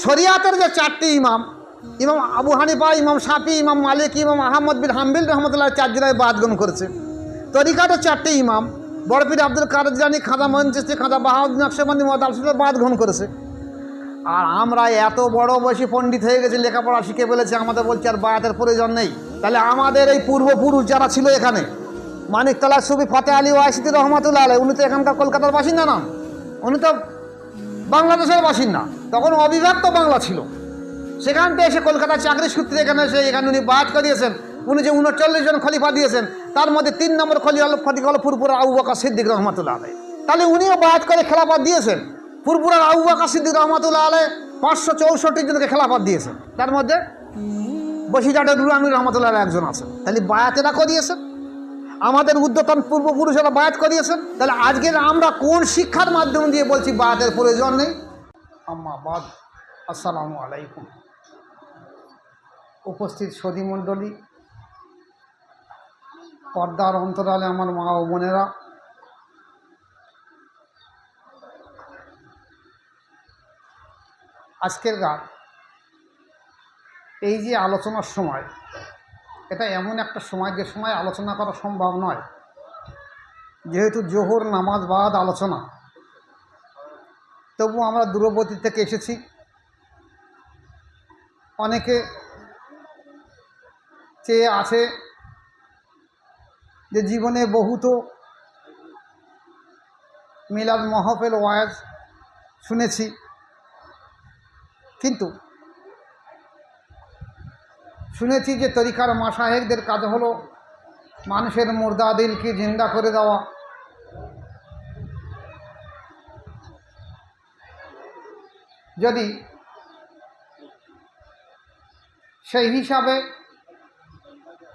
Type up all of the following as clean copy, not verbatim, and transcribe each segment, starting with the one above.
শরিয়াতের যে চারটি ইমাম, ইমাম আবু হানিফা, ইমাম শাফি, ইমাম মালিক, ইমাম আহমদ বিন হাম্বল রহমতুল্লাহ, চারজনায় বায়াত গ্রহণ করেছে। তরিকাতের চারটি ইমাম, বড় পীর আব্দুল কাদের জিলানী, খাজা মঈন চিশতি, খাজা বাহাউদ্দিন নকশবন্দি, মুহাম্মদ আল-সুন্নাহ বায়াত গ্রহণ করেছে। আর আমরা এত বড় বয়সী পণ্ডিত হয়ে গেছি, লেখাপড়া শিখে ফেলেছে, আমাদের বলছে আর বায়াতের প্রয়োজন নেই। তাহলে আমাদের এই পূর্বপুরুষ যারা ছিল এখানে, মানিকতলা সুফি ফতে আলী ওয়াইসিতি রহমতুল্লাহ আলাইহি, উনি তো এখানকার কলকাতার বাসিন্দা না, উনি তো বাংলাদেশের বাসিন্দা। তখন অবিভক্ত বাংলা ছিল, সেখান থেকে এসে কলকাতার চাকরি সূত্রে এখানে এসে এখানে উনি বায়াত করিয়েছেন। উনি যে 39 জন খলিফা দিয়েছেন, তার মধ্যে 3 নম্বর খলিফা হল ফুরফুরার আবু বকর সিদ্দিক রহমতুল্লাহ আলাইহি। তাহলে উনিও বায়াত করে খেলাফত দিয়েছেন। ফুরফুরার আবু বকর সিদ্দিক রহমতুল্লাহ আলাইহি 564 জনকে খেলাফত দিয়েছেন, তার মধ্যে বসিরহাটের নুরুল আমিন রহমতুল্লাহ আলাইহি একজন আছেন। তাহলে বায়াতেরা করিয়েছেন, আমাদের উদ্যতন পূর্বপুরুষেরা বায়াত করিয়েছেন। তাহলে আজকে আমরা কোন শিক্ষার মাধ্যম দিয়ে বলছি বায়াতের প্রয়োজন নেই? আম্মা বাদ, আসসালামু আলাইকুম। উপস্থিত সদী মণ্ডলী, পর্দার অন্তরালে আমার মা ও বোনেরা, আজকের গান এই যে আলোচনার সময়, এটা এমন একটা সময় যে সময় আলোচনা করা সম্ভব নয়, যেহেতু জোহর নামাজ বাদ আলোচনা। তবু আমরা দূরবর্তী থেকে এসেছি। অনেকে চেয়ে আছে যে জীবনে বহুত মিলাদ মাহফিল ওয়াজ শুনেছি, কিন্তু শুনেছি যে তরিকার মাশায়েখদের কাজ হলো মানুষের মুর্দা দিলকে জিন্দা করে দেওয়া। যদি সেই হিসাবে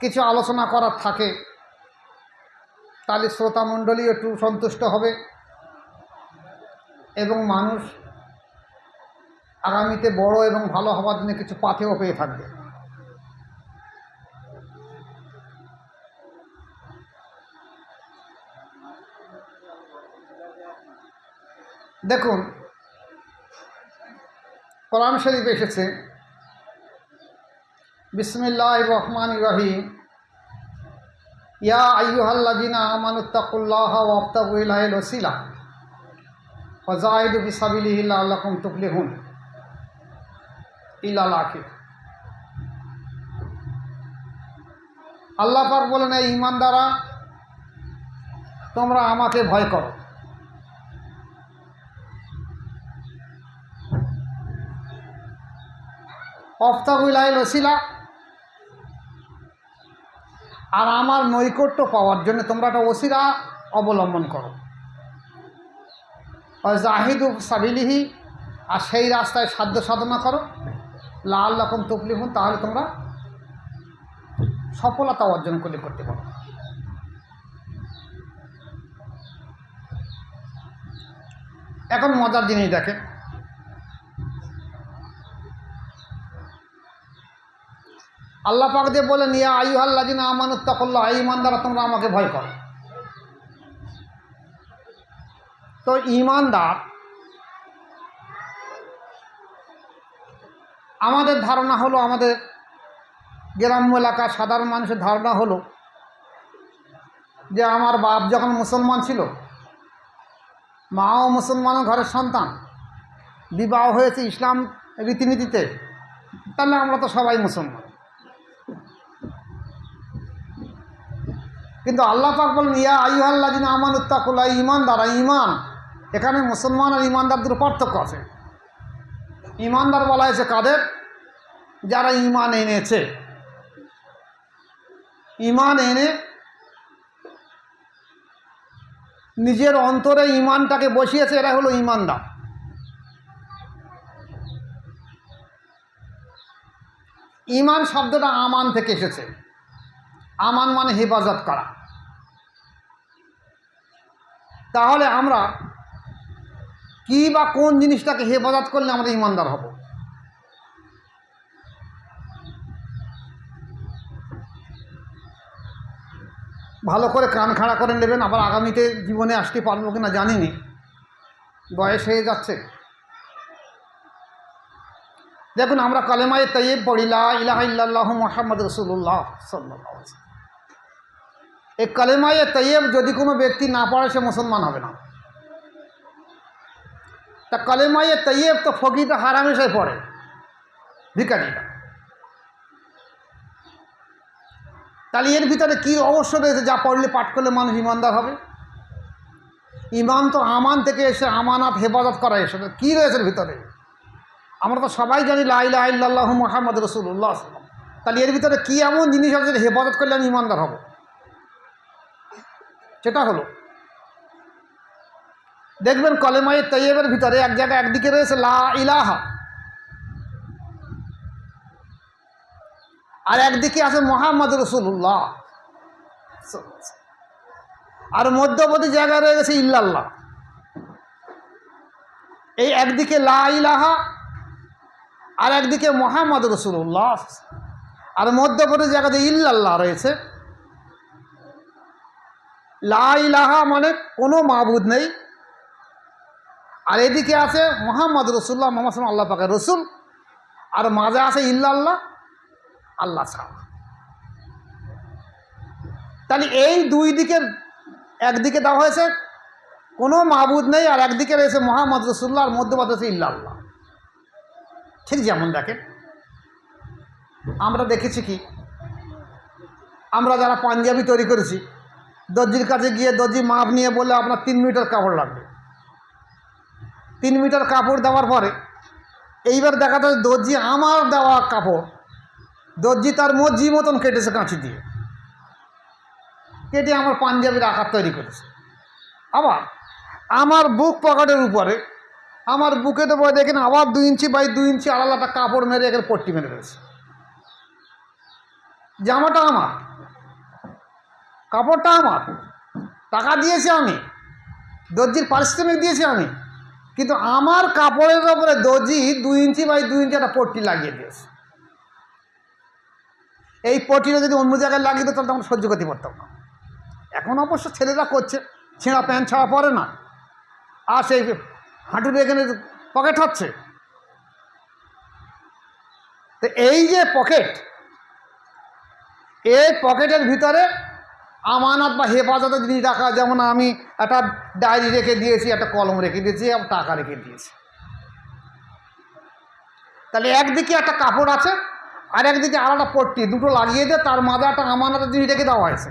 কিছু আলোচনা করার থাকে, তাহলে শ্রোতামণ্ডলী একটু সন্তুষ্ট হবে এবং মানুষ আগামীতে বড় এবং ভালো হওয়ার জন্য কিছু পাথেও পেয়ে থাকবে। দেখুন, কোরআন শরীফ এসেছে বিসমিল্লাহির রহমানির রহিম, ইয়া আইয়ুহাল্লাযীনা আমানুত্তাকুল্লাহা ওয়াবতাগু ইলাইহিল ওয়াসিলা ওয়াজাহিদু ফিসাবিলিহি লাআল্লাকুম তুফলিহুন ইলাল আখির। আল্লাহ পাক বলেন, এই ঈমানদাররা, তোমরা আমাকে ভয় করো। ওয়াবতাগু ইলাইহিল ওয়াসিলা, আর আমার নৈকট্য পাওয়ার জন্য তোমরা একটা ওসিলা অবলম্বন করো। জাহিদু সাবিলিহি, আর সেই রাস্তায় সাধ্য সাধনা করো। লাআল্লাকুম তুফলিহুন, তাহলে তোমরা সফলতা অর্জন করতে পারো। এখন মজার জিনিস দেখেন, আল্লাহ পাক দিয়ে বলেন, ইয়া আইয়ুহাল্লাযীনা আমানুত্তাকুল্লাহ, এই ঈমানদাররা, তোমরা আমাকে ভয় করো। তো ঈমানদার, আমাদের ধারণা হলো, আমাদের গ্রাম্য এলাকার সাধারণ মানুষের ধারণা হলো যে আমার বাপ যখন মুসলমান ছিল, মাও মুসলমান, ঘরের সন্তান, বিবাহ হয়েছে ইসলাম রীতিনীতিতে, তাহলে আমরা তো সবাই মুসলমান। কিন্তু আল্লাহ পাক বলেন, ইয়া আইয়ুহাল্লাযীনা আমানুত্তাকুল্লাহ, ঈমানদার, ঈমান, এখানে মুসলমান আর ঈমানদার দুটো পার্থক্য আছে। ঈমানদার বলা হয়েছে কাদের? যারা ঈমান এনেছে, ঈমান এনে নিজের অন্তরে ঈমানটাকে বসিয়েছে, এরা হলো ঈমানদার। ঈমান শব্দটা আমান থেকে এসেছে। আমান মানে হেফাজত করা। তাহলে আমরা কি বা কোন জিনিসটাকে হেফাজত করলে আমরা ঈমানদার হব? ভালো করে কান খাড়া করে নেবেন। আবার আগামীতে জীবনে আসতে পারবো কিনা জানিনি, বয়স হয়ে যাচ্ছে। দেখুন আমরা কালেমায়ে তাইয়্যিব পড়ি, লা ইলাহা ইল্লাল্লাহু মুহাম্মাদুর রাসূলুল্লাহ সাল্লাল্লাহু আলাইহি ওয়াসাল্লাম। এই কালেমায়ে তাইয়্যিব যদি কোনো ব্যক্তি না পড়ে সে মুসলমান হবে না। তা কালেমায়ে তাইয়্যিব তো ফকিরটা হারামেশাই পড়ে, ভিখারিটা। তাহলে এর ভিতরে কী অবশ্য রয়েছে যা পড়লে পাঠ করলে মানুষ ইমানদার হবে? ইমান তো আমান থেকে এসে আমানাত হেফাজত করা এসে, কী রয়েছে এর ভিতরে? আমরা তো সবাই জানি লা ইলাহা ইল্লাল্লাহু মুহাম্মাদুর রাসূলুল্লাহ। তাহলে এর ভিতরে কী এমন জিনিস আছে যেটা হেফাজত করলে আমি ইমানদার হব? সেটা হলো, দেখবেন কালেমায়ে তাইয়্যিবের ভিতরে এক জায়গায় একদিকে রয়েছে লা ইলাহা, আর একদিকে আছে মুহাম্মাদুর রাসূলুল্লাহ, আর মধ্যবর্তী জায়গায় রয়ে গেছে ইল্লাল্লাহ। এই একদিকে লা ইলাহা আর একদিকে মুহাম্মাদুর রাসূলুল্লাহ, আর মধ্যবর্তী জায়গাতে ইল্লাল্লাহ রয়েছে। লা ইলাহা মানে কোনো মাবুদ নেই, আর এদিকে আছে মুহাম্মাদুর রাসূলুল্লাহ, মুহাম্মদ সাল্লাল্লাহু আল্লাহ পাকের রসুল, আর মাঝে আছে ইল্লাল্লাহ, আল্লাহ ছাড়া। তাহলে এই দুই দিকের একদিকে দেওয়া হয়েছে কোনো মাবুদ নেই, আর একদিকে রয়েছে মুহাম্মদ রাসূলুল্লাহ, আর মধ্যবর্তী আছে ইল্লাল্লাহ। ঠিক যেমন দেখেন আমরা দেখেছি কি, আমরা যারা পাঞ্জাবি তৈরি করেছি, দর্জির কাছে গিয়ে দর্জি মাপ নিয়ে বলে আপনার 3 মিটার কাপড় লাগবে। 3 মিটার কাপড় দেওয়ার পরে এইবার দেখা যায় দর্জি আমার দেওয়া কাপড় দর্জি তার মর্জি মতন কেটেছে, কাঁচি দিয়ে কেটে আমার পাঞ্জাবির আকার তৈরি করেছে। আবার আমার বুক পকেটের উপরে, আমার বুকের উপরে দেখেন আবার 2 ইঞ্চি বাই 2 ইঞ্চি আলাদা কাপড় মেরে এখানে পট্টি মেরে রয়েছে। জামাটা আমার, কাপড়টা আমার, টাকা দিয়েছি আমি, দর্জির পারিশ্রমিক দিয়েছি আমি, কিন্তু আমার কাপড়ের ওপরে দর্জি 2 ইঞ্চি বাই 2 ইঞ্চি একটা পট্টি লাগিয়ে দিয়েছে। এই পট্টিটা যদি অন্য জায়গায় লাগিয়ে দিত তাহলে আমরা সহ্য করতে পারতাম না। এখন অবশ্য ছেলেরা করছে, ছেঁড়া প্যান্ট ছাড়া পরে না, আর সেই হাঁটুর এখানে পকেট হচ্ছে। তো এই যে পকেট, এই পকেটের ভিতরে আমানত বা হেফাজতের জিনিস রাখা, যেমন আমি একটা ডায়েরি রেখে দিয়েছি, একটা কলম রেখে দিয়েছি, এবং টাকা রেখে দিয়েছি। তাহলে একদিকে একটা কাপড় আছে আর একদিকে আলাদা পট্টি, দুটো লাগিয়ে দিয়ে তার মাঝে একটা আমানতের জিনিস রেখে দেওয়া হয়েছে।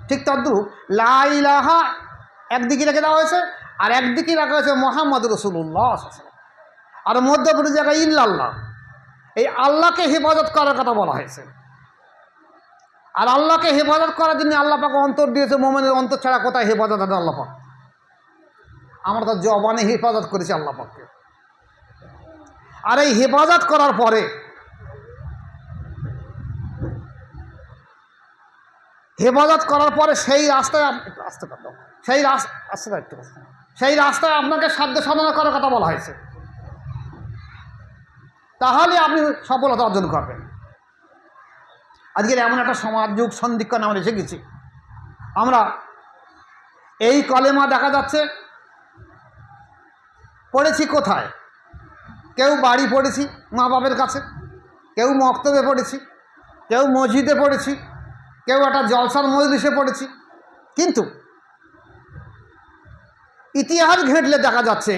ঠিক তদ্রূপ লা ইলাহা একদিকে রেখে দেওয়া হয়েছে, আর একদিকে রাখা হয়েছে মুহাম্মাদুর রাসূলুল্লাহ, আর মধ্যবর্তী জায়গায় ইল্লাল্লাহ। এই আল্লাহকে হেফাজত করার কথা বলা হয়েছে। আর আল্লাহকে হেফাজত করার জন্য আল্লাহ পাক অন্তর দিয়েছে, মোমেনের অন্তর ছাড়া কোথায় হেফাজত আছে আল্লাহ পাক? আমরা তো জবানে হেফাজত করেছি আল্লাহ পাককে। আর এই হেফাজত করার পরে সেই রাস্তায় আপনাকে সাধ্য সাধনা করার কথা বলা হয়েছে, তাহলে আপনি সফলতা অর্জন করবেন। আজকের এমন একটা সমাজ যুগ সন্ধিক্ষণ আমরা এসে গেছি, আমরা এই কলেমা দেখা যাচ্ছে পড়েছি কোথায়? কেউ বাড়ি পড়েছি মা বাপের কাছে, কেউ মক্তবে পড়েছি, কেউ মসজিদে পড়েছি, কেউ একটা জলসার মজলিসে পড়েছি। কিন্তু ইতিহাস ঘেঁটলে দেখা যাচ্ছে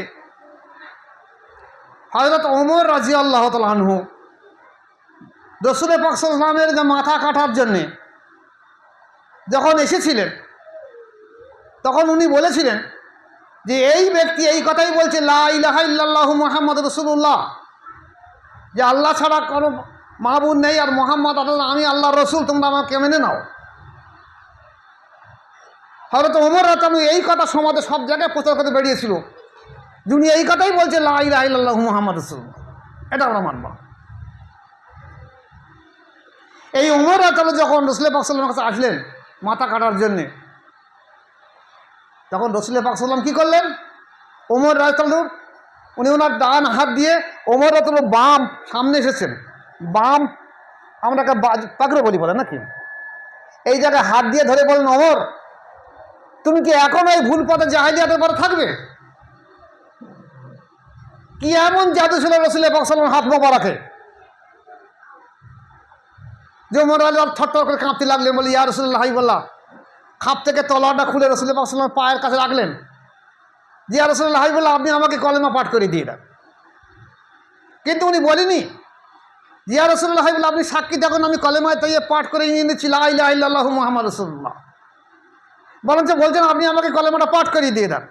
হযরত ওমর রাদিয়াল্লাহু তাআলা আনহু রাসূল পাক সাল্লাল্লাহু আলাইহি ওয়াসাল্লামের যে মাথা কাটার জন্যে যখন এসেছিলেন, তখন উনি বলেছিলেন যে এই ব্যক্তি এই কথাই বলছে লা ইলাহা ইল্লাল্লাহু মুহাম্মাদুর রাসূলুল্লাহ, যে আল্লাহ ছাড়া কোনো মাবুদ নেই, আর মুহাম্মদ আমি আল্লাহর রসুল, তোমরা আমাকে মেনে নাও। হযরত ওমর রাদিয়াল্লাহু এই কথা সমাজে সব জায়গায় প্রচার করতে বেরিয়েছিল, যিনি এই কথাই বলছে লা ইলাহা ইল্লাল্লাহু মুহাম্মাদুর রাসূলুল্লাহ, এটা আমরা মানব। এই ওমর রাদিয়াল্লাহু যখন রাসূল পাক সাল্লাল্লাহু আলাইহি ওয়াসাল্লামের কাছে আসলেন মাথা কাটার জন্যে, তখন রাসূল পাক সাল্লাল্লাহু আলাইহি ওয়াসাল্লাম কী করলেন? ওমর রাদিয়াল্লাহু উনি ওনার ডান হাত দিয়ে, ওমর রাদিয়াল্লাহু বাম সামনে এসেছেন, বাম আমরা পাগড়ি বলি বলে নাকি, এই জায়গায় হাত দিয়ে ধরে বলেন, ওমর তুমি কি এখন এই ভুল পথে জাহেলিয়াতের পরে থাকবে? কি এমন জাদু ছিল রসুল পাক সাল্লাল্লাহু হাত মোবারকে যে ওমর আলী থরথর করে কাঁপতে লাগলেন, বলে ইয়া রাসূলুল্লাহ হাবিবাল্লাহ, খাপ থেকে তলোয়ারটা খুলে রসুল পাক সাল্লাল্লাহু পায়ের কাছে রাখলেন, যে ইয়া রাসূলুল্লাহ হাবিবাল্লাহ আপনি আমাকে কলেমা পাঠ করে দিয়ে দেন। কিন্তু উনি বলেনি ইয়া রাসূলুল্লাহ হাবিবাল্লাহ আপনি সাক্ষী দেখুন আমি কলেমায় তাইয়ে পাঠ করে নিয়ে নিচ্ছি লা ইলাহা ইল্লাল্লাহু মুহাম্মাদুর রাসূলুল্লাহ, বরঞ্চ বলছেন আপনি আমাকে কলেমাটা পাঠ করিয়ে দিয়ে দেন।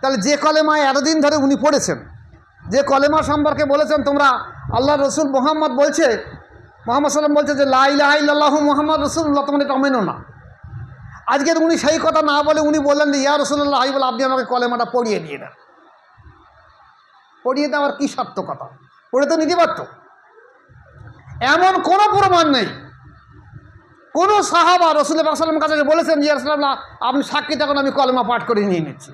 তাহলে যে কলেমায় এতদিন ধরে উনি পড়েছেন, যে কলেমা সম্পর্কে বলেছেন তোমরা আল্লাহ রসুল মোহাম্মদ বলছে, মোহাম্মদ সাল্লাম বলছে যে লা ইলাহা ইল্লাল্লাহু মুহাম্মাদুর রাসূলুল্লাহ, তোমরা এটা মেনো না। আজকের উনি সেই কথা না বলে উনি বললেন যে ইয়া রাসূলুল্লাহ হাবিবাল্লাহ আপনি আমাকে কলেমাটা পড়িয়ে দিয়ে দেন। পড়িয়ে দেওয়ার কী সার্থকতা? পড়ে তো নিতে পারত। এমন কোনো প্রমাণ নেই কোনো সাহাবা রসুল পাক সাল্লামের কাছে বলেছেন ইয়া রাসূলুল্লাহ আপনি সাক্ষী থাকুন আমি কলেমা পাঠ করে নিয়ে নিচ্ছি,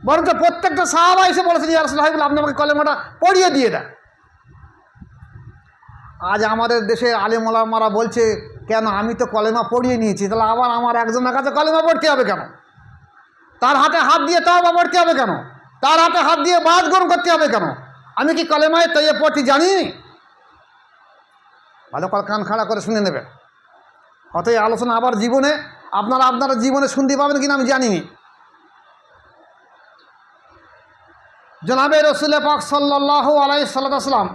বরঞ্চ প্রত্যেকটা সাহাবা এসে বলেছেন ইয়া রাসূলুল্লাহ হাবিবাল্লাহ আপনি আমাকে কলেমাটা পড়িয়ে দিয়ে দেন। আজ আমাদের দেশের আলেম ওলামারা বলছে কেন আমি তো কলেমা পড়িয়ে নিয়েছি, তাহলে আবার আমার একজনের কাছে কলেমা পড়তে হবে কেন? তার হাতে হাত দিয়ে তওবা পড়তে হবে কেন? তার হাতে হাত দিয়ে বাদ গ্রহণ করতে হবে কেন? আমি কি কলেমায় তৈয়ে পড়তে জানি? ভালো করে কান খাড়া করে শুনে নেবেন। হয়তো এই আলোচনা আবার জীবনে আপনারা জীবনে শুনতে পাবেন কিনা আমি জানিনি। জনাবে রসুল পাক সাল্লাল্লাহু আলাইহি সাল্লাম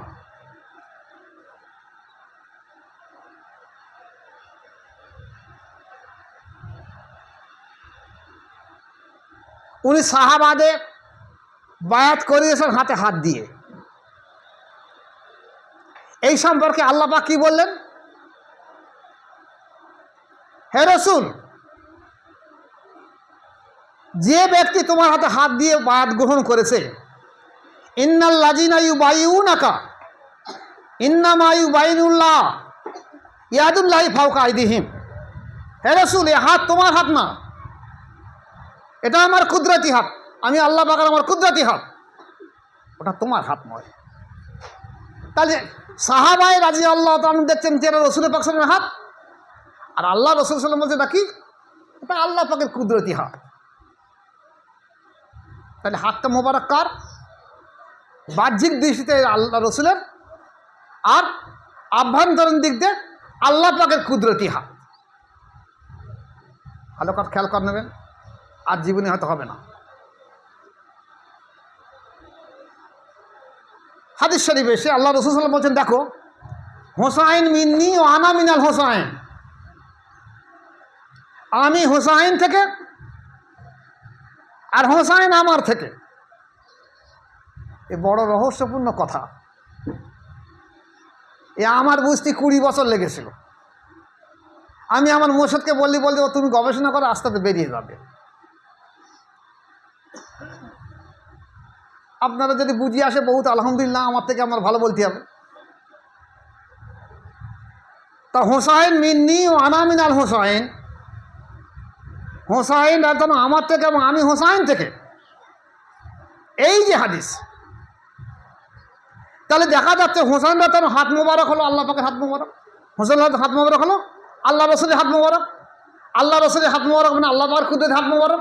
উনি সাহাবাদে বায়াত করিয়েছেন হাতে হাত দিয়ে। এই সম্পর্কে আল্লাহ পাক কি বললেন? হে রাসূল, যে ব্যক্তি তোমার হাতে হাত দিয়ে বায়াত গ্রহণ করেছে, ইন্নাল্লাযীনা ইউবাইয়ুনাকা ইন্নামা ইউবাইয়ুনাল্লাহ ইয়াদুল্লাহি ফাওকা আইদিহিম। হে রাসূল, এই হাত তোমার হাত না, এটা আমার কুদরতি হাত, আমি আল্লাহ পাকের আমার কুদরতি হাত, ওটা তোমার হাত নয়। তাহলে সাহাবায়ে রাদিয়াল্লাহু তাআলা দেখছেন যে এটা রসুল পাক সাল্লাল্লাহু হাত, আর আল্লাহ রসুল সাল্লাম বলছে নাকি এটা আল্লাহ পাকের কুদরতি হাত। তাহলে হাতটা মোবারক কার? বাহ্যিক দৃষ্টিতে আল্লাহ রসুলের, আর আভ্যন্তরীণ দিক দিয়ে আল্লাহ পাকের কুদরতি হাত। ভালো করে খেয়াল করে নেবেন, আর জীবনে হয়তো হবে না। হাদিস শরীফে এসে আল্লাহ রসুল সাল্লাম বলছেন দেখো হোসাইন মিন্নি ও আনা মিনাল হোসাইন, আমি হোসাইন থেকে আর হোসাইন আমার থেকে। এ বড় রহস্যপূর্ণ কথা। এ আমার বুঝতে 20 বছর লেগেছিল। আমি আমার মোর্শেদকে বলতে ও তুমি গবেষণা করো, আস্তে আস্তে বেরিয়ে যাবে। আপনারা যদি বুঝিয়ে আসে বহুত আলহামদুলিল্লাহ, আমার থেকে আমার ভালো বলতে হবে। তা হোসাইন মিন্নি ও আনা মিনাল হোসাইন, হোসাইন রাতন আমার থেকে এবং আমি হোসাইন থেকে, এই যে হাদিস। তাহলে দেখা যাচ্ছে হোসাইন রাতন হাত মোবারক হলো আল্লাহ পাকের হাত মোবারক, হোসাইন হাত মোবারক হলো আল্লাহ রসুলের হাত মোবারক, আল্লাহ রসুলের হাত মোবারক মানে আল্লাহ পাকের কুদরতি হাত মোবারক।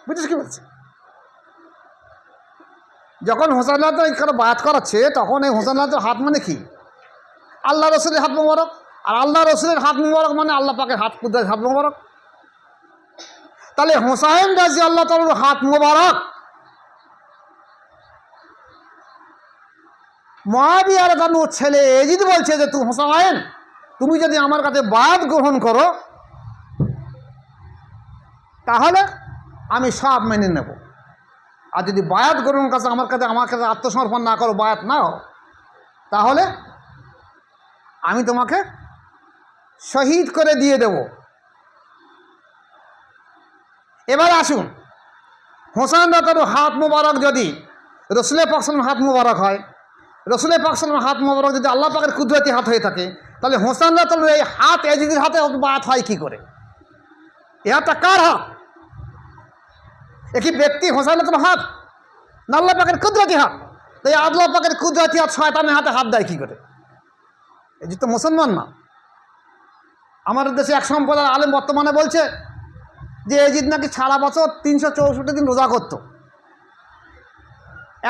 বুঝছিস কি বলছে? যখন হোসাইন রাতন এখানে বায়াত করাচ্ছে তখন এই হোসাইন রাতন হাত মানে কি? আল্লাহ রসুলের হাত মোবারক, আর আল্লাহ রসুলের হাত মোবারক মানে আল্লাহ পাকের হাত কুদরতি হাত মোবারক। তাহলে হোসাইন রাদিয়াল্লাহু তাআলার হাত মোবারক মুআবিয়া রাদিয়াল্লাহু তাআলার ছেলে এজিদ বলছে যে তুই হোসাইন তুমি যদি আমার কাছে বায়াত গ্রহণ করো তাহলে আমি সব মেনে নেব, আর যদি বায়াত গ্রহণ কাছে আমার কাছে আত্মসমর্পণ না করো, বায়াত না হও, তাহলে আমি তোমাকে শহীদ করে দিয়ে দেব। এবার আসুন, হোসাইন রাদিয়াল্লাহু হাত মোবারক যদি রসুল পাক সাল্লাল্লাহু হাত মোবারক হয়, রসুল পাক সাল্লাল্লাহু হাত মোবারক যদি আল্লাহ পাকের কুদরতি হাত হয়ে থাকে, তাহলে হোসাইন রাদিয়াল্লাহু এই হাত এজিদের হাতে বায়াত হয় কি করে? এ হাতটা কার হাত? একই ব্যক্তি হোসাইন রাদিয়াল্লাহু হাত না আল্লাহ পাকের কুদরতি হাত? তাই আল্লাহ পাকের কুদরতি হাত শয়তানের হাতে হাত দেয় কি করে? এই তো মুসলমান না। আমাদের দেশে এক সম্প্রদায়ের আলেম বর্তমানে বলছে যে এজিদ নাকি সারা বছর 364 দিন রোজা করতো,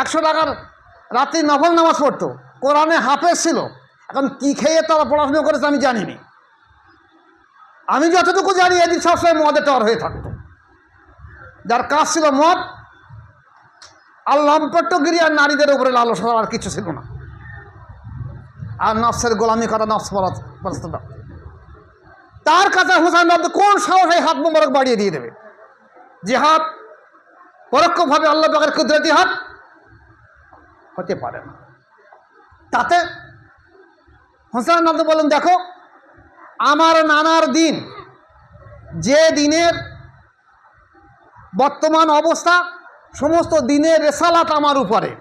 100 টাকার রাত্রি নফল নামাজ পড়তো, কোরআনে হাফেজ ছিল। এখন কি খেয়ে তারা পড়াশোনা করেছে আমি জানিনি। আমি যতটুকু জানি এজিদ সবসময় মদে টর হয়ে থাকতো, যার কাজ ছিল মদ আর লম্পট্টগিরি আর নারীদের উপরে লালসা, আর কিছু ছিল না। আর নফসের গোলামি করা, নফস পরস্ত। তার কাছে হোসেন আব্দ কোন সাহসে হাত মোবারক বাড়িয়ে দিয়ে দেবে? যে হাত পরোক্ষভাবে আল্লাহ পাকের কুদরতি হাত হতে পারে না। তাতে হোসেন আব্দ বলেন, দেখো আমার নানার দিন, যে দিনের বর্তমান অবস্থা, সমস্ত দিনের রেসালাত আমার উপরে,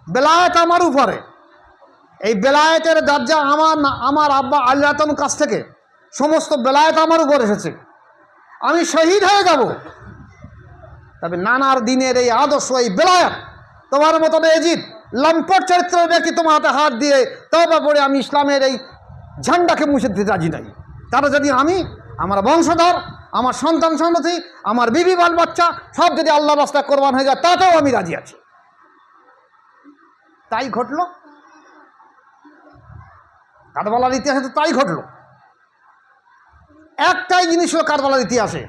বেলায়েত আমার উপরে। এই বেলায়েতের দরজা আমার আব্বা আল্লাহর কাছ থেকে সমস্ত বেলায়েত আমার উপর এসেছে। আমি শহীদ হয়ে যাব, তবে নানার দিনের এই আদর্শ, এই বেলায়েত, তোমার মতন এজিদ লম্পট চরিত্রের ব্যক্তি তোমার হাতে হাত দিয়ে তওবা পড়ে আমি ইসলামের এই ঝান্ডাকে মুছে দিতে রাজি নাই। তারা যদি আমি, আমার বংশধর, আমার সন্তান সন্ততি, আমার বিবি বাল বাচ্চা সব যদি আল্লাহর রাস্তায় কোরবান হয়ে যায়, তাতেও আমি রাজি আছি। তাই ঘটল, কারবালার ইতিহাসে তো তাই ঘটল। একটাই জিনিস হলো কারবালার ইতিহাসে,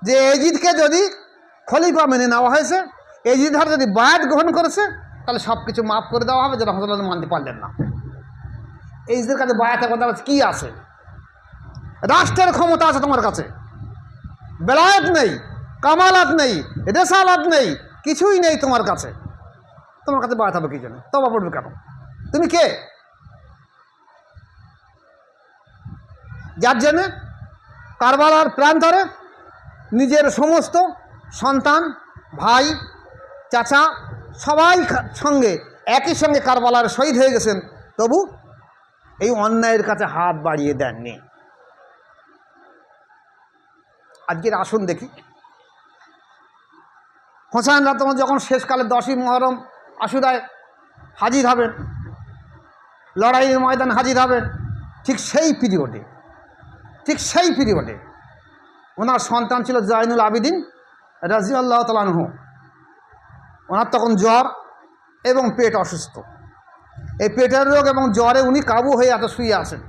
যে এজিদকে যদি খলিফা মেনে নেওয়া হয়েছে, এজিদ হার যদি বায়াত গ্রহণ করেছে, তাহলে সব কিছু মাফ করে দেওয়া হবে, যেটা হজরত মানতে পারলেন না। এজিদের কাছে বায়াতের কথা কি আছে? রাষ্ট্রের ক্ষমতা আছে তোমার কাছে, বেলায়েত নেই, কামালাত নেই, রেসালাত নেই, কিছুই নেই তোমার কাছে। তোমার কাছে বায়াত হবে কি জন্য? তওবা পড়বে কেন? তুমি কে? যার জন্যে কারবালার প্রান্তরে নিজের সমস্ত সন্তান, ভাই, চাচা সবাই সঙ্গে একই সঙ্গে কারবালার শহীদ হয়ে গেছেন, তবু এই অন্যায়ের কাছে হাত বাড়িয়ে দেননি। আজকের আসুন দেখি, হোসেন রাতমা যখন শেষকালে 10ই মুহররম আশুরায় হাজির হবেন, লড়াইয়ের ময়দান হাজির হবেন, ঠিক সেই পিরিয়ডে ওনার সন্তান ছিল জয়নুল আবিদিন রাদিয়াল্লাহু তাআলা আনহু। ওনার তখন জ্বর এবং পেট অসুস্থ। এই পেটের রোগ এবং জ্বরে উনি কাবু হয়ে এত শুয়ে আছেন।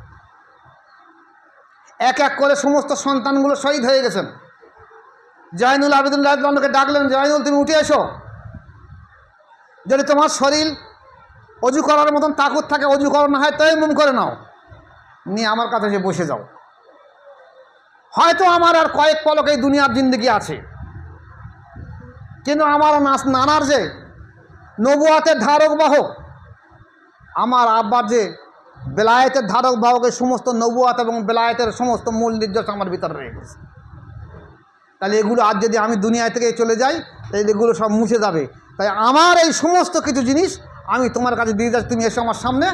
এক এক করে সমস্ত সন্তানগুলো শহীদ হয়ে গেছেন। জয়নুল আবিদিন রাদিয়াল্লাহু আনহুকে ডাকলেন, জয়নুল তুমি উঠে এসো, যদি তোমার শরীর অজু করার মতন তাকত থাকে, অজু করা না হয় তাইমুম করে নাও, নিয়ে আমার কাছে যে বসে যাও। হয়তো আমার আর কয়েক পলক এই দুনিয়ার জিন্দগি আছে, কিন্তু আমার নানার যে নবুয়াতের ধারক বাহক, আমার আব্বার যে বেলায়েতের ধারক বাহক, এই সমস্ত নবুয়াত এবং বেলায়েতের সমস্ত মূল নির্দেশ আমার ভিতরে রয়ে গেছে। তাহলে এগুলো আজ যদি আমি দুনিয়া থেকে চলে যাই, তাহলে এগুলো সব মুছে যাবে। তাই আমার এই সমস্ত কিছু জিনিস আমি তোমার কাছে দিয়ে যাচ্ছি, তুমি এসে আমার সামনে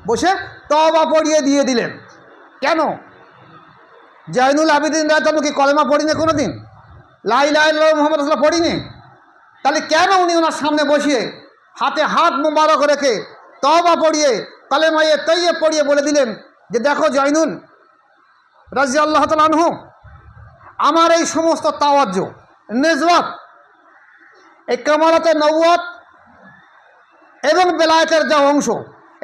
বসে তওবা পড়িয়ে দিয়ে দিলেন। কেন? জয়নুল আবিদিন রাদিয়াল্লাহু কি কলেমা পড়িনি কোনো দিন? লা ইলাহা ইল্লাল্লাহ মুহাম্মাদুর রাসূলুল্লাহ পড়িনি? তাহলে কেন উনি ওনার সামনে বসিয়ে হাতে হাত মোবারক রেখে তওবা পড়িয়ে কলেমায়ে তাইয়্যিব পড়িয়ে বলে দিলেন যে দেখো জয়নুল রাদিয়াল্লাহু তাআলা আনহু, আমার এই সমস্ত তাওয়াজ্জু, নিসবত, এই কামালাতে নবুয়ত এবং বেলায়েতের যা অংশ,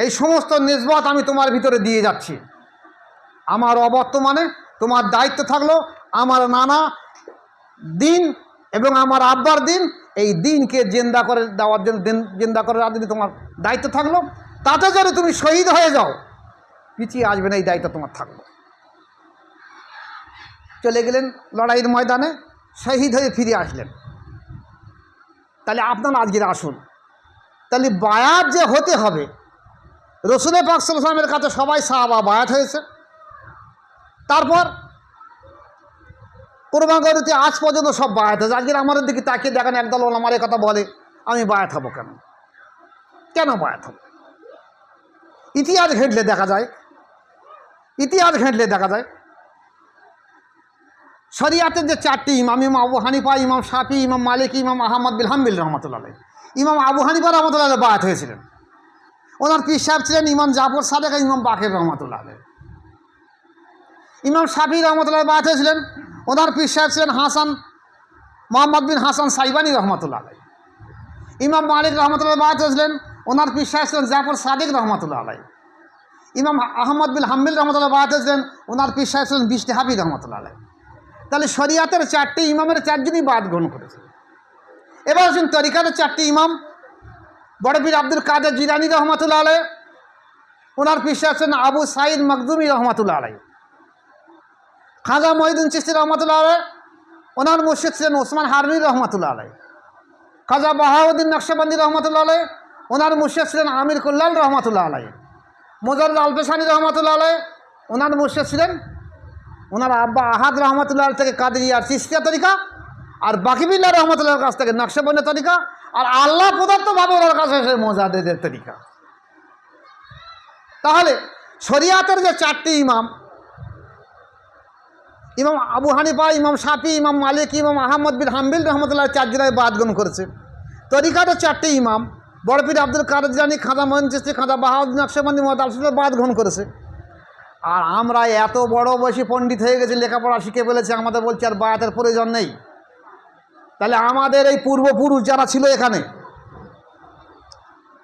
এই সমস্ত নিসবত আমি তোমার ভিতরে দিয়ে যাচ্ছি। আমার অবর্তমানে তোমার দায়িত্ব থাকলো আমার নানা দিন এবং আমার আব্বার দিন, এই দিনকে জিন্দা করে দেওয়ার জন্য, জিন্দা করে রাখতে তোমার দায়িত্ব থাকলো। তাতে যদি তুমি শহীদ হয়ে যাও, পিছিয়ে আসবে না, এই দায়িত্ব তোমার থাকলো। চলে গেলেন লড়াইয়ের ময়দানে, শহীদ হয়ে ফিরে আসলেন। তাহলে আপনারা আজকের আসুন, তাহলে বায়াত যে হতে হবে, রসুল পাক সাল্লাল্লাহু আলাইহি ওয়াসাল্লামের কাছে সবাই সাহাবা বায়াত হয়েছে। তারপর কোরবান গরুতে আজ পর্যন্ত সব বায়াত হয়েছে। আজকের আমাদের দিকে তাকিয়ে দেখেন, একদল ওলামার কথা বলে আমি বায়াত হব কেন? কেন বায়াত হব? ইতিহাস ঘেঁটলে দেখা যায়, শরিয়াতের যে 4টি ইমাম, ইমাম আবু হানিফা, ইমাম শাফি, ইমাম মালিক, ইমাম আহমদ বিন হাম্বল রহমতুল্লাহ আলাইহি। ইমাম আবু হানিফা রহমতুল্লাহ আলাইহি বায়াত হয়েছিলেন। ওনার পীর সাহেব ছিলেন ইমাম জাফর সাদেক, ইমাম বাকের রহমতুল্লাহ আলাইহি। ইমাম শাফি রহমতুল্লাহ বায়াত হয়েছিলেন ওনার পীর সাহেব ছিলেন হাসান মোহাম্মদ বিন হাসান সাইবানি রহমতুল্লাহ আলাই। ইমাম মালিক রহমতুল্লাহ বায়াত হয়েছিলেন, ওনার পীর সাহেব ছিলেন জাফর সাদিক রহমতুল্লাহ আলাই। ইমাম আহমদ বিন হাম্বিল রহমতুল্লাহ বায়াত হয়েছিলেন, ওনার পীর সাহেব ছিলেন বিশটি হাবিব রহমতুল্লাহ আলাই। তাহলে শরিয়াতের 4টি ইমামের 4জনই বায়াত গ্রহণ করেছে। এবার আছেন তরিকাতের 4টি ইমাম। বড় পীর আব্দুল কাদের জিলানী রহমতুল্লাহ আলাই, ওনার পীর সাহেব ছিলেন আবু সাইদ মখদুমি রহমতুল্লাহ আলাই। খাজা মহিউদ্দিন চিশতি রহমতুল্লাহ আলাই, ওনার মুর্শিদ ছিলেন ওসমান হারমি রহমতুল্লাহ আলাই। খাজা বাহাউদ্দিন নকশবন্দি রহমতুল্লাহ আলাই, ওনার মুর্শিদ ছিলেন আমির কুল্লাল রহমতুল্লাহ আলাই। মোজাররদ আলপেশানি রহমতুল্লাহ আলাই, ওনার মুর্শিদ ছিলেন ওনার আব্বা আহাদ রহমতুল্লাহ থেকে কাদেরিয়ার চিশতিয়া তরিকা, আর বাকিবিল্লাহ রহমতুল্লাহর কাছ থেকে নকশবন্দি তরিকা, আর আল্লাহ পদার্থভাবে ওনার কাছে এসে মোজাদ্দেদের তরিকা। তাহলে শরিয়াতের যে 4টি ইমাম, ইমাম আবু হানিফা, ইমাম শাফি, ইমাম মালিক, ইমাম আহমদ বিন হাম্বিল রহমতুল্লাহ 4জনায় বায়াত গ্রহণ করেছে। তরিকাতের 4টি ইমাম, বড় পীর আব্দুল কাদের জিলানী, খাজা মঈনুদ্দিন চিশতি, খাজা বাহাউদ্দিন নকশবন্দি, মোহাম্মদ আলসুল্লাহ বায়াত গ্রহণ করেছে। আর আমরা এত বড় বয়সী পণ্ডিত হয়ে গেছি, লেখাপড়া শিখে ফেলেছি, আমাদের বলছি আর বায়াতের প্রয়োজন নেই। তাহলে আমাদের এই পূর্বপুরুষ যারা ছিল এখানে,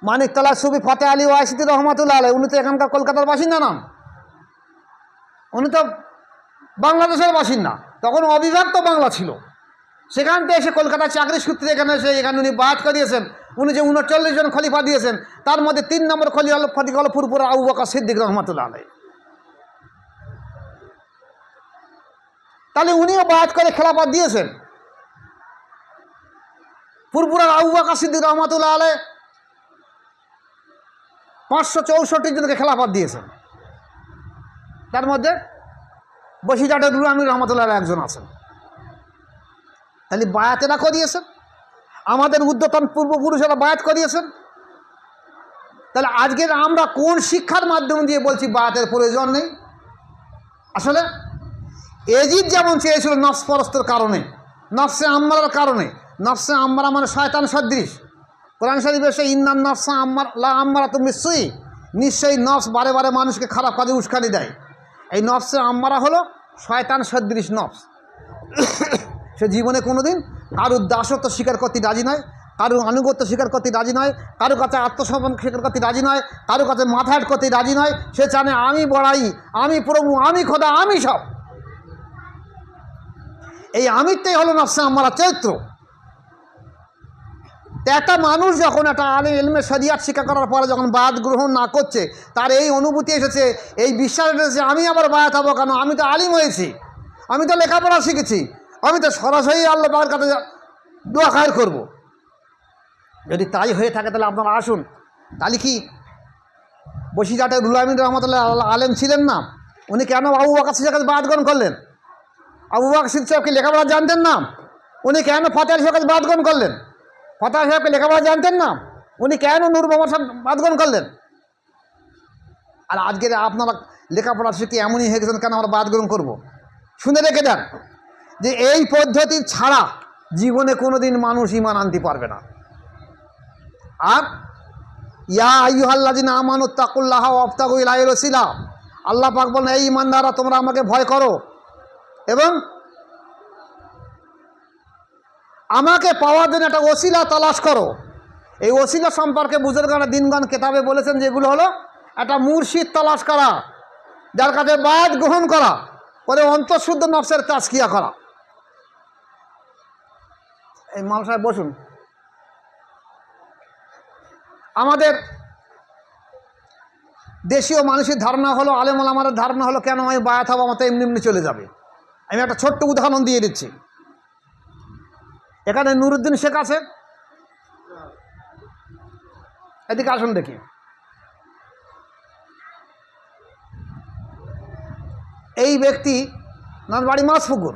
মানিকতলা সুফি ফতে আলী ওয়াইসিদি রহমতুল্লাহ আলাই, উনি তো এখানকার কলকাতার বাসিন্দা নন, উনি তো বাংলাদেশের বাসিন্দা। তখন অবিভক্ত বাংলা ছিল, সেখান থেকে এসে কলকাতার চাকরি সূত্রে এখানে এসে এখানে উনি বায়াত করিয়েছেন। উনি যে 39 জন খলিফা দিয়েছেন, তার মধ্যে 3 নম্বর খলিফা হল ফুরফুরা আবু বকর সিদ্দিক রহমতুল্লাহ আলাই। তাহলে উনিও বায়াত করে খেলাফত দিয়েছেন। ফুরফুরার আবু বকর সিদ্দিক রহমতুল্লাহ আলাই 564 জনকে খেলাফত দিয়েছেন। তার মধ্যে বসিরহাটের নুর আমির রহমতুল্লাহ একজন আছেন। তাহলে বায়াতেরা করিয়েছেন, আমাদের ঊর্ধ্বতন পূর্বপুরুষেরা বায়াত করিয়েছেন। তাহলে আজকের আমরা কোন শিক্ষার মাধ্যম দিয়ে বলছি বায়াতের প্রয়োজন নেই? আসলে এজিদ যেমন চেয়েছিল নফস পরস্তর কারণে, নফসে আম্মারার কারণে। নফসে আম্মারা মানে শয়তান সদৃশ। কোরআন শরীফে এসে ইন্নান নফসা আম্মারাতুম বিসসুই, নিশ্চয়ই নফস বারে বারে মানুষকে খারাপ কাজে উস্কানি দেয়। এই নফসে আম্মারা হলো শয়তান সদৃশ নফস। সে জীবনে কোনো দিন কারোর দাসত্ব স্বীকার করতে রাজি নয়, কারোর আনুগত্য স্বীকার করতে রাজি নয়, কারো কাছে আত্মসমর্পণ স্বীকার করতে রাজি নয়, কারো কাছে মাথা হেঁট করতে রাজি নয়। সে জানে আমি বড়াই, আমি প্রভু, আমি খোদা, আমি সব। এই আমিরটাই হলো নফসে আম্মারা চরিত্র। একটা মানুষ যখন একটা আলিম ইলমে শরিয়াত শিক্ষা করার পরে যখন বায়াত গ্রহণ না করছে, তার এই অনুভূতি এসেছে, এই বিশ্বাস এসেছে, আমি আবার বায়াত হবো কেন? আমি তো আলিম হয়েছি, আমি তো লেখাপড়া শিখেছি, আমি তো সরাসরি আল্লাহ পাকের কাছে দোয়া খায়ের করবো। যদি তাই হয়ে থাকে তাহলে আপনারা আসুন। তাহলে কি বসিরহাটের রুহুল আমিন রহমতুল্লাহ আলেম ছিলেন না? উনি কেন আবু বকর সিদ্দিকের কাছে বায়াত গ্রহণ করলেন? আবু বকর সিদ্দিক সাহেব কি লেখাপড়া জানতেন না? উনি কেন ফতে আলী সাহেবের কাছে বায়াত গ্রহণ করলেন? ফতে আলী সাহেবকে লেখাপড়া জানতেন না? উনি কেন নূর মোহাম্মদ সাহেব বায়াত গ্রহণ করলেন? আর আজকের আপনারা লেখাপড়া শিখে এমনই হয়ে গেছেন, কেন আমরা বায়াত গ্রহণ করবো? শুনে রেখে দেন যে এই পদ্ধতি ছাড়া জীবনে কোনো দিন মানুষ ঈমান আনতে পারবে না। আর ইয়া আইয়ুহাল্লাযিনা আমানুত্তাকুল্লাহ ওয়াবতাগু ইলাইহিল ওয়াসিলা, আল্লাহ পাক বলেন এই ঈমানদাররা তোমরা আমাকে ভয় করো এবং আমাকে পাওয়ার জন্য একটা ওসিলা তালাশ করো। এই ওসিলা সম্পর্কে বুজুর্গানা দিনগান কেতাবে বলেছেন যেগুলো হলো একটা মুর্শিদ তালাশ করা, যার কাছে বায়াত গ্রহণ করা, পরে অন্তঃশুদ্ধ নফসের তাজকিয়া করা। এই মাল সাহেব বসুন। আমাদের দেশীয় মানুষের ধারণা হলো, আলেম ওলামাদের ধারণা হলো, কেন আমি বায়াত হবো, আমার তো এমনি এমনি চলে যাবে। আমি একটা ছোট্ট উদাহরণ দিয়ে দিচ্ছি। এখানে নুরুদ্দিন শেখ আছে, এদিকে আসুন দেখি। এই ব্যক্তি নাম বাড়ি মাছপুকুর,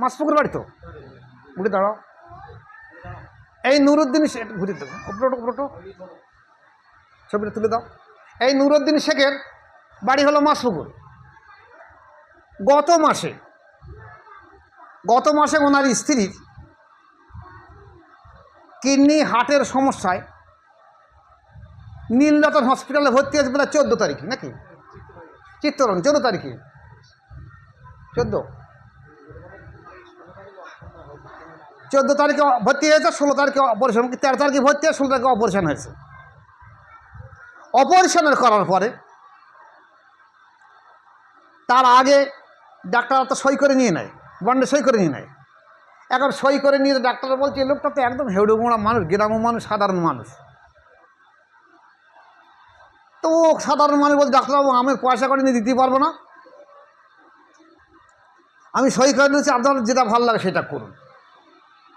মাছপুকুর বাড়ি তো, ঘুরে দাঁড়াও। এই নুরুদ্দিন শেখ, ঘুরে দেবো উপরোটো ছবিটা তুলে দাও। এই নুরুদ্দিন শেখের বাড়ি হলো মাছপুকুর। গত মাসে ওনার স্ত্রীর কিডনি হার্টের সমস্যায় নীলরতন হসপিটালে ভর্তি হয়েছে, বলে 14 তারিখ নাকি চিত্তরঞ্জন 14 তারিখে 14 তারিখে ভর্তি হয়েছে, 16 তারিখে অপারেশন, 13 তারিখে ভর্তি হয়ে 16 তারিখে অপারেশন হয়েছে। অপারেশনের করার পরে তার আগে ডাক্তাররা তো সই করে নিয়ে নেয়, বন্ডে সই করে নিয়ে নেয়। এখন সই করে নিয়ে ডাক্তাররা বলছে এই লোকটা তো একদম হেউড়ে মোড়া মানুষ, গ্রাম্য মানুষ, সাধারণ মানুষ। তো সাধারণ মানুষ বলছে ডাক্তারবাবু আমি পয়সা করে নিয়ে দিতে পারবো না, আমি সই করে নিয়েছি, আপনার যেটা ভালো লাগে সেটা করুন।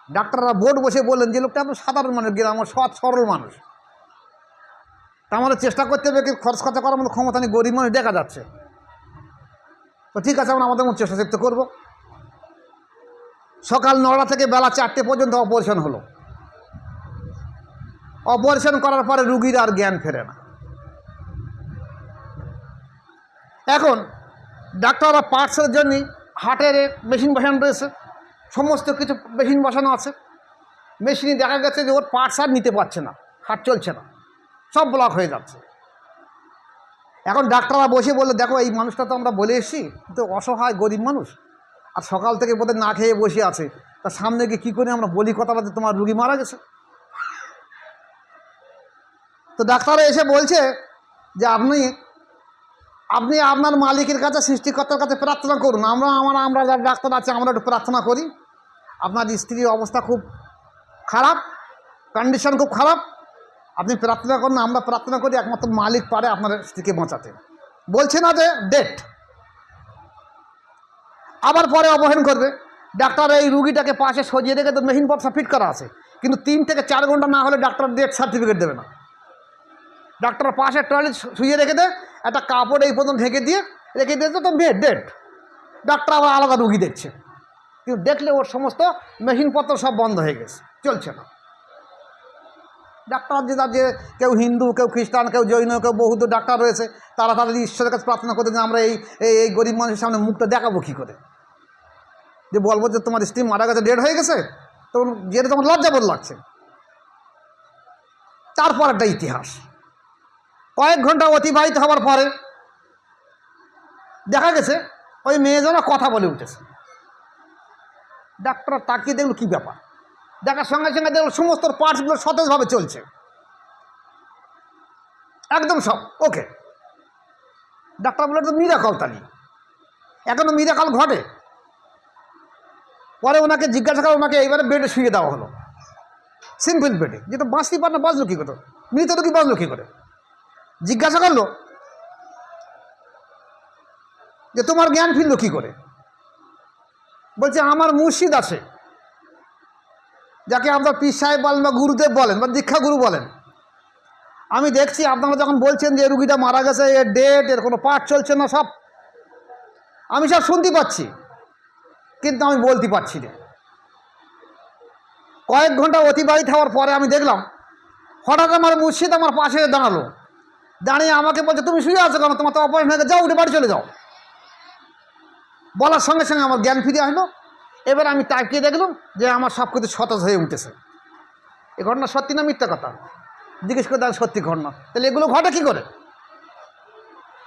ডাক্তাররা বোর্ড বসে বললেন যে লোকটা একদম সাধারণ মানুষ, গ্রাম সৎ সরল মানুষ, তা আমাদের চেষ্টা করতে হবে কি খরচ খরচা করার মতো ক্ষমতা নেই, গরিব মানুষ দেখা যাচ্ছে। তো ঠিক আছে আমরা আমাদের মতো চেষ্টা চেষ্টা করবো। সকাল 9টা থেকে বেলা 4টে পর্যন্ত অপারেশন হলো। অপারেশন করার পরে রুগীর আর জ্ঞান ফেরে না। এখন ডাক্তাররা পার্টসের জন্য হার্টের মেশিন বসানো রয়েছে, সমস্ত কিছু মেশিন বসানো আছে। মেশিনে দেখা গেছে যে ওর পার্টস আর নিতে পারছে না, হার্ট চলছে না, সব ব্লক হয়ে যাচ্ছে। এখন ডাক্তাররা বসে বললে দেখো এই মানুষটা তো আমরা বলে এসেছি তো অসহায় গরিব মানুষ, আর সকাল থেকে বোধহয় না খেয়ে বসে আছে, তার সামনে গিয়ে কী করে আমরা বলি কথাটা যে তোমার রুগী মারা গেছে। তো ডাক্তাররা এসে বলছে যে আপনি আপনার মালিকের কাছে, সৃষ্টিকর্তার কাছে প্রার্থনা করুন। আমরা যারা ডাক্তার আছে আমরা একটু প্রার্থনা করি। আপনার স্ত্রীর অবস্থা খুব খারাপ, কন্ডিশন খুব খারাপ, আপনি প্রার্থনা করুন, আমরা প্রার্থনা করি, একমাত্র মালিক পারে আপনার স্ত্রীকে বাঁচাতে। বলছে না যে ডেট, আবার পরে অপারেশন করবে। ডাক্তার এই রুগীটাকে পাশে সজিয়ে রেখে তো মেশিন বক্সা ফিট করা আছে, কিন্তু 3 থেকে 4 ঘন্টা না হলে ডাক্তার ডেট সার্টিফিকেট দেবে না। ডাক্তার পাশে টয়লেট শুয়ে রেখে দেয়, একটা কাপড় এই পর্যন্ত ঢেকে দিয়ে রেখে দিয়েছে তো ডেট। ডাক্তার আবার আলাদা রুগী দেখছে, কিন্তু দেখলে ওর সমস্ত মেশিনপত্র সব বন্ধ হয়ে গেছে, চলছে না। ডাক্তার যে কেউ হিন্দু, কেউ খ্রিস্টান, কেউ জৈন, কেউ বৌদ্ধ ডাক্তার রয়েছে, তারা তাদের ঈশ্বরের কাছে প্রার্থনা করতে যে আমরা এই গরিব মানুষের সামনে মুখটা দেখাবো কী করে, যে বলবো যে তোমার স্ত্রী মারা গেছে, ডেড হয়ে গেছে, তো যেটা তোমার লজ্জাবোধ লাগছে। তারপর একটা ইতিহাস, কয়েক ঘন্টা অতিবাহিত হওয়ার পরে দেখা গেছে ওই মেয়েজনা কথা বলে উঠেছে। ডাক্তার তাকিয়ে দেখলো কী ব্যাপার, দেখার সঙ্গে সঙ্গে দেখলো সমস্ত পার্টসগুলো সতেজভাবে চলছে, একদম সব ওকে। ডাক্তার বলে তো মিরাকল, তালি এখনও মিরাকল ঘটে। পরে ওনাকে জিজ্ঞাসা করে, ওনাকে এইবারে বেডে শুয়ে দেওয়া হলো, সিম্পল বেডে, যেটা বাঁচতে পার না, বাঁচলো কী করে, মৃত রোগী বাঁচলো কী করে। জিজ্ঞাসা করলো যে তোমার জ্ঞান ফিরল কী করে। বলছে আমার মুর্শিদ আছে, যাকে আপনার পীর সাহেব বলেন বা গুরুদেব বলেন বা দীক্ষা গুরু বলেন, আমি দেখছি আপনারা যখন বলছেন যে রুগীটা মারা গেছে, এর ডেট, এর কোনো পার্ট চলছে না, সব আমি সব শুনতে পাচ্ছি, কিন্তু আমি বলতে পারছি না। কয়েক ঘন্টা অতিবাহিত হওয়ার পরে আমি দেখলাম হঠাৎ আমার মুর্শিদ আমার পাশে দাঁড়ালো, দাঁড়িয়ে আমাকে বলছে তুমি শুয়ে আছো কেন, তোমার তো অপারেশন হয়ে গেছে, যাও উঠে বাড়ি চলে যাও। বলার সঙ্গে সঙ্গে আমার জ্ঞান ফিরে আসলো। এবার আমি তাকিয়ে দেখলাম যে আমার সব কিছু সতেজ হয়ে উঠেছে। এই ঘটনা সত্যি না মিথ্যা কথা জিজ্ঞেস করে দেন, সত্যি ঘটনা। তাহলে এগুলো ঘটে কী করে?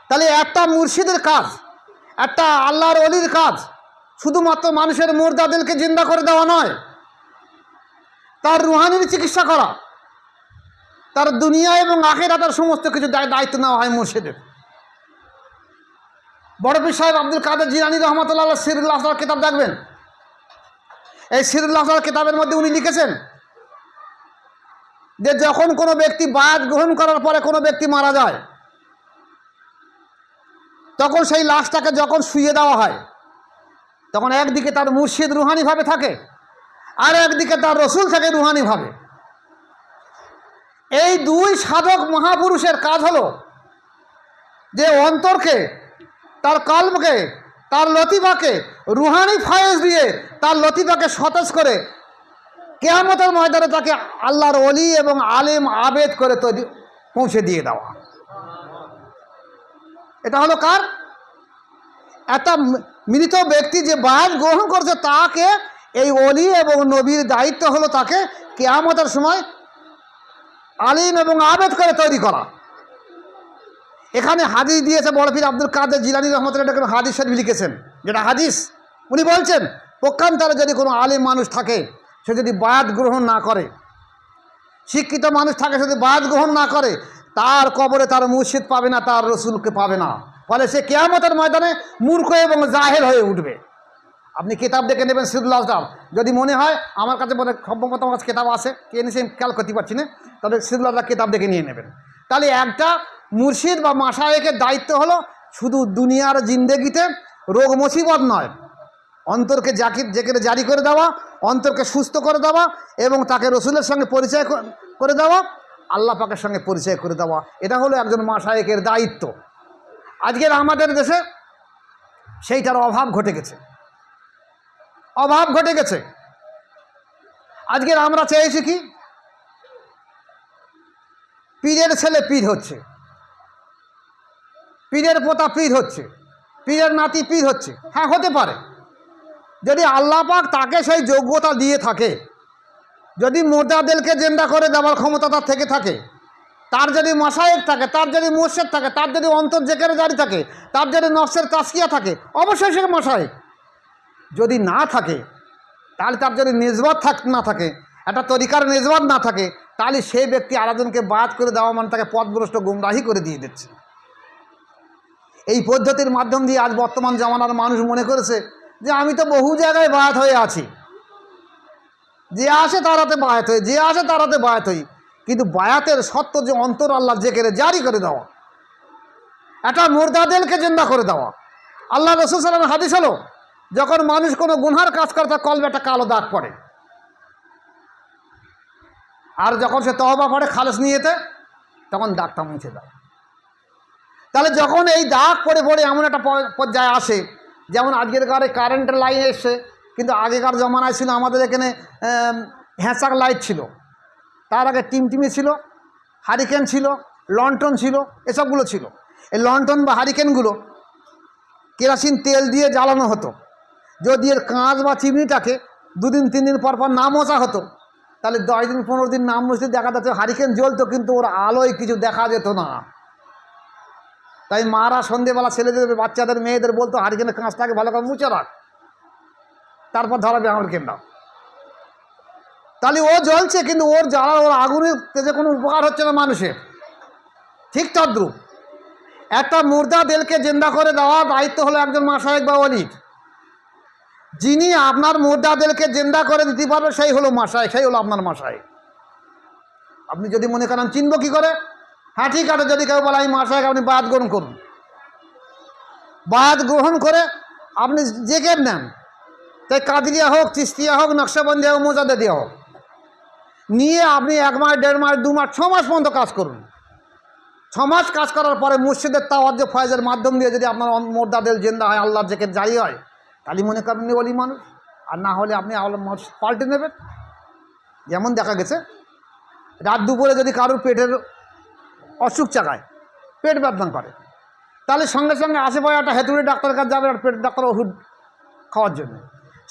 তাহলে একটা মুর্শিদের কাজ, একটা আল্লাহর ওলির কাজ শুধুমাত্র মানুষের মুর্দাদেরকে জিন্দা করে দেওয়া নয়, তার রুহানির চিকিৎসা করা, তার দুনিয়া এবং আখিরাতের সমস্ত কিছু দায়িত্ব নেওয়া হয় মুর্শিদের। বড় পীর সাহেব আব্দুল কাদের জিলানী রহমতুল্লাহ সিরুল আসরার কিতাব দেখবেন। এই সিরুল আসরার কিতাবের মধ্যে উনি লিখেছেন যে যখন কোনো ব্যক্তি বায়াত গ্রহণ করার পরে কোনো ব্যক্তি মারা যায়, তখন সেই লাশটাকে যখন শুইয়ে দেওয়া হয়, তখন একদিকে তার মুর্শিদ রুহানিভাবে থাকে, আর একদিকে তার রসুল থাকে রুহানিভাবে। এই দুই সাধক মহাপুরুষের কাজ হলো যে অন্তরকে, তার কলবকে, তার লতিফাকে রুহানি ফয়েজ দিয়ে তার লতিফাকে সতেজ করে কিয়ামতের ময়দানে তাকে আল্লাহর ওলি এবং আলেম আবেদ করে পৌঁছে দিয়ে দেওয়া। এটা হলো কার? একটা মৃত ব্যক্তি যে বায়াত গ্রহণ করছে তাকে এই ওলি এবং নবীর দায়িত্ব হলো তাকে কিয়ামতের সময় আলিম এবং আবেদ করে তৈরি করা। এখানে হাদিস দিয়েছে বড় পীর আব্দুল কাদের জিলানী রহমতুল্লাহ কোনো হাদিস শরীফ লিখেছেন, যেটা হাদিস উনি বলছেন পক্ষান্তরে যদি কোনো আলিম মানুষ থাকে সে যদি বায়াত গ্রহণ না করে, শিক্ষিত মানুষ থাকে যদি বায়াত গ্রহণ না করে, তার কবরে তার মুর্শিদ পাবে না, তার রসুলকে পাবে না। ফলে সে কিয়ামতের ময়দানে মূর্খ এবং জাহেল হয়ে উঠবে। আপনি কিতাব দেখে নেবেন সিদুল আজহার, যদি মনে হয় আমার কাছে বোধ হয় সম্ভবত আমার কাছে কিতাব আছে, কে নিয়ে আমি খেয়াল করতে পারছি না, তবে সিদুল আজহার কিতাব দেখে নিয়ে নেবেন। তাহলে একটা মুর্শিদ বা মাশায়েখের দায়িত্ব হলো শুধু দুনিয়ার জিন্দেগিতে রোগ মুসিবত নয়, অন্তরকে জেকেরে জারি করে দেওয়া, অন্তরকে সুস্থ করে দেওয়া এবং তাকে রসুলের সঙ্গে পরিচয় করে দেওয়া, আল্লাহ পাকের সঙ্গে পরিচয় করে দেওয়া। এটা হলো একজন মাশায়েখের দায়িত্ব। আজকের আমাদের দেশে সেইটার অভাব ঘটে গেছে, অভাব ঘটে গেছে। আজকের আমরা চেয়েছি কি, পীরের ছেলে পীর হচ্ছে, পীরের পোতা পীর হচ্ছে, পীরের নাতি পীর হচ্ছে। হ্যাঁ, হতে পারে যদি আল্লাহ পাক তাকে সেই যোগ্যতা দিয়ে থাকে, যদি মুর্দাদেরকে জিন্দা করে দেওয়ার ক্ষমতা তার থেকে থাকে, তার যদি মাশায়েখ থাকে, তার যদি মুর্শিদ থাকে, তার যদি অন্তর জেকেরে জারি থাকে, তার যদি নফসের তাসকিয়া থাকে, অবশ্যই সে মাশায়েখ। যদি না থাকে, তাহলে তার যদি নিসবত না থাকে, একটা তরিকার নিসবত না থাকে, তাহলে সেই ব্যক্তি আরেকজনকে বাদ করে দেওয়া মানে তাকে পথভ্রষ্ট গুমরাহি করে দিয়ে দিচ্ছে। এই পদ্ধতির মাধ্যম দিয়ে আজ বর্তমান জামানার মানুষ মনে করেছে যে আমি তো বহু জায়গায় বায়াত হয়ে আছি, যে আসে তারাতে বায়াত হই, যে আসে তারাতে বায়াত হই। কিন্তু বায়াতের সত্য যে অন্তর আল্লাহ জেকেরে জারি করে দেওয়া, এটা মুর্দাদেরকে জিন্দা করে দেওয়া। আল্লাহ রাসূল সাল্লাল্লাহু আলাইহি ওয়াসাল্লাম হাদিস হলো, যখন মানুষ কোনো গুনহার কাজ করে তার কলবে একটা কালো দাগ পড়ে, আর যখন সে তওবা করে খালেস নিয়েতে, তখন দাগটা মুছে দেয়। তাহলে যখন এই দাগ পড়ে পড়ে এমন একটা পর্যায়ে আসে, যেমন আজকের কারে কারেন্টের লাইন এসছে, কিন্তু আগেকার জমানায় ছিল আমাদের এখানে হ্যাঁচাক লাইট ছিল, তার আগে টিমটিমি ছিল, হারিকেন ছিল, লন্ঠন ছিল, এসবগুলো ছিল। এই লন্ঠন বা হারিকেনগুলো কেরোসিন তেল দিয়ে জ্বালানো হতো। যদি এর কাঁচ বা চিমনিটাকে 2 দিন 3 দিন পর পর না মোছা হতো, তাহলে 10 দিন 15 দিন না মুছতে দেখা যাচ্ছে হারিকেন জ্বলতো, কিন্তু ওর আলোয় কিছু দেখা যেত না। তাই মারা সন্ধেবেলা ছেলেদের, বাচ্চাদের, মেয়েদের বলতো হারিকেনের কাঁচটাকে ভালো করে মুছে রাখ, তারপর ধরাবে আমার কেনটা। তাহলে ও জ্বলছে, কিন্তু ওর জ্বালা, ওর আগুনের তেজে কোনো উপকার হচ্ছে না মানুষের। ঠিক তদ্রূপ একটা মুর্দা দেলকে জিন্দা করে দেওয়া দায়িত্ব হলো একজন মাশায়েখ বা ওলির। যিনি আপনার মুর্দাদেরকে জিন্দা করে দিতে পারবে সেই হলো মাশায়েখ, সেই হলো আপনার মাশায়েখ। আপনি যদি মনে করেন চিনব কি করে, হ্যাঁ ঠিক আছে, যদি কেউ বলে আমি মাশায়েখ, আপনি বায়াত গ্রহণ করুন। বায়াত গ্রহণ করে আপনি জেকের নেন, তাই কাদরিয়া হোক, চিস্তিয়া হোক, নকশবন্দি হোক, মোজাদ্দেদিয়া হোক, নিয়ে আপনি 1 মাস, 1.5 মাস, 2 মাস, 6 মাস পর্যন্ত কাজ করুন। 6 মাস কাজ করার পরে মুর্শিদের তাওয়াজ্জুহ ফয়েজের মাধ্যম দিয়ে যদি আপনার মুর্দাদেল জিন্দা হয়, আল্লাহর জেকের জারি হয়, তাহলে মনে করেন ওলি মানুষ। আর না হলে আপনি পাল্টে নেবেন। যেমন দেখা গেছে রাত দুপুরে যদি কারোর পেটের অসুখ চাকায়, পেট ব্যথা করে, তাহলে সঙ্গে সঙ্গে আশেপাশে একটা হেতুড়ি ডাক্তারের কাছে যাবে, আর পেট ডাক্তার ওষুধ খাওয়ার জন্য।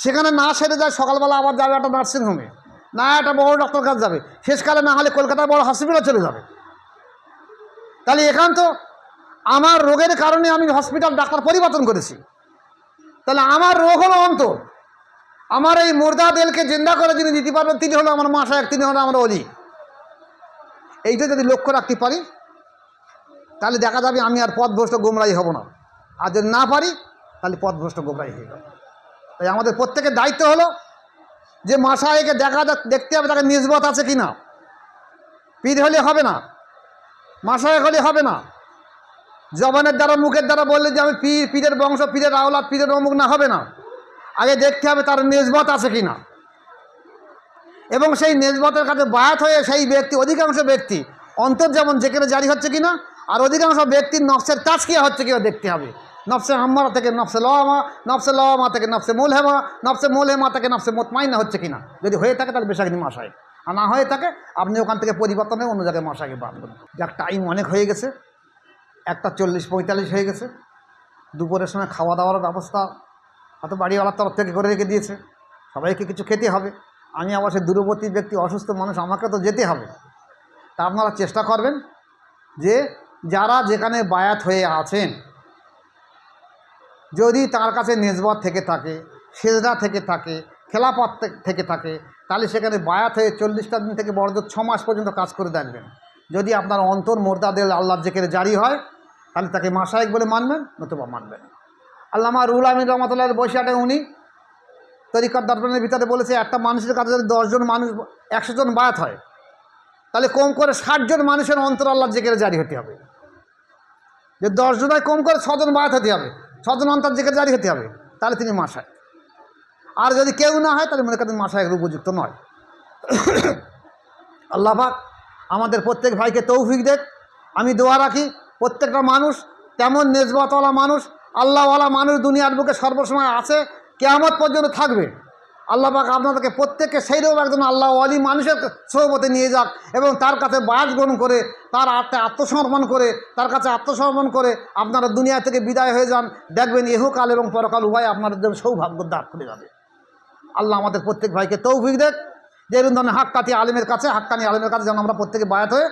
সেখানে না সেরে যায়, সকালবেলা আবার যাবে একটা নার্সিংহোমে, না একটা বড় ডাক্তার কাছে যাবে, শেষকালে না হলে কলকাতার বড় হসপিটালে চলে যাবে। তাহলে এখান তো আমার রোগের কারণে আমি হসপিটাল ডাক্তার পরিবর্তন করেছি। তাহলে আমার রোগ হলো অন্তর। আমার এই মুর্দাদেরকে জিন্দা করে যিনি দিতে পারবেন, তিনি হলো আমার মাশায়েখ, তিনি হলো আমার ওলি। এইটা যদি লক্ষ্য রাখতে পারি, তাহলে দেখা যাবে আমি আর পথভ্রষ্ট গোমরাহি হব না। আর যদি না পারি, তাহলে পথভ্রষ্ট গোমরাহি হয়ে যাবে। তাই আমাদের প্রত্যেকের দায়িত্ব হলো যে মাশায়েখকে দেখতে হবে তাকে নিসবত আছে কি না। পীর হলে হবে না, মাশায়েখ হলে হবে না। জবানের দ্বারা, মুখের দ্বারা বললে যে আমি পীর, পীরের বংশ, পীরের আওলাদ, পীরের অমুক, না, হবে না। আগে দেখতে হবে তার নিসবত আছে কি না, এবং সেই নিসবতের কাছে বায়াত হয়ে সেই ব্যক্তি, অধিকাংশ ব্যক্তি অন্তর যেমন যেখানে জারি হচ্ছে কিনা, আর অধিকাংশ ব্যক্তির নফসের তাজকিয়া হচ্ছে কিনা দেখতে হবে। নফসে হাম্মারা থেকে নফসে লওয়ামা, নফসে লওয়ামা থেকে নফসে মুলহেমা, নফসে মুলহেমা থেকে নফসে মুতমাইন্না হচ্ছে কিনা। যদি হয়ে থাকে তাহলে বেশাকিনি মাশায়েখ, আর না হয়ে থাকে আপনি ওখান থেকে পরিবর্তন হয়ে অন্য জায়গায় মাশায়েখে বাদ করুন। যাক, টাইম অনেক হয়ে গেছে, 1:40-45 হয়ে গেছে। দুপুরের সময় খাওয়া দাওয়ার ব্যবস্থা হয়তো বাড়িওয়ালার তরফ থেকে করে রেখে দিয়েছে, সবাইকে কিছু খেতে হবে। আমি আবার সে দূরবর্তী ব্যক্তি, অসুস্থ মানুষ, আমাকে তো যেতে হবে। তা আপনারা চেষ্টা করবেন যে যারা যেখানে বায়াত হয়ে আছেন, যদি তার কাছে নেসবত থেকে থাকে, সেজদা থেকে থাকে, খেলাফত থেকে থাকে, তাহলে সেখানে বায়াত হয়ে 40টা দিন থেকে বড় 6 মাস পর্যন্ত কাজ করে দেখবেন। যদি আপনার অন্তর মোর্দাদের আল্লাহর জিকিরে জারি হয়, তাহলে তাকে মাশায়েখ বলে মানবেন, নতুবা মানবেন। আল্লামা রুহুল আমিন রহমাতুল্লাহ বৈশাখে উনি তরিকত দর্পণের ভিতরে বলেছে, একটা মানুষের কাছে যদি 10 জন মানুষ 100 জন বায়াত হয়, তাহলে কম করে 60 জন মানুষের অন্তর আল্লাহর জিকিরে জারি হতে হবে। যে 10 জনায় কম করে 6 জন বায়াত হতে হবে, 6 জন অন্তর জিকিরে জারি হতে হবে, তাহলে তিনি মাশায়েখ। আর যদি কেউ না হয়, তাহলে মনে করেন মাশায়েখের উপযুক্ত নয়। আল্লাহ পাক আমাদের প্রত্যেক ভাইকে তৌফিক দেখ। আমি দোয়া রাখি প্রত্যেকটা মানুষ তেমন নেসবতওয়ালা মানুষ, আল্লাহওয়ালা মানুষ দুনিয়ার বুকে সর্বসময় আছে, কিয়ামত পর্যন্ত থাকবে। আল্লাহ পাক আপনাদেরকে প্রত্যেককে সেইরকম একজন আল্লাহ ওয়ালি মানুষের সোহবতে নিয়ে যাক এবং তার কাছে বায়াত গ্রহণ করে, তার আত্মসমর্পণ করে, তার কাছে আত্মসমর্পণ করে আপনারা দুনিয়া থেকে বিদায় হয়ে যান। দেখবেন ইহকাল এবং পরকাল উভয় আপনাদের জন্য সৌভাগ্য দ্বার খুলে যাবে। আল্লাহ আমাদের প্রত্যেক ভাইকে তৌফিক দেখ যে এরকম ধরনের হাক্কানি আলেমের কাছে যেন আমরা প্রত্যেকে বায়াত হয়ে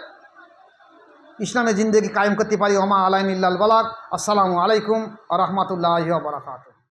ইসলামের জিন্দেগি কায়েম করতে পারি। ওমা আলাইন ইল্লাল বালাগ। আসসালামু আলাইকুম ওয়া রাহমাতুল্লাহি ওয়া বারাকাতুহু।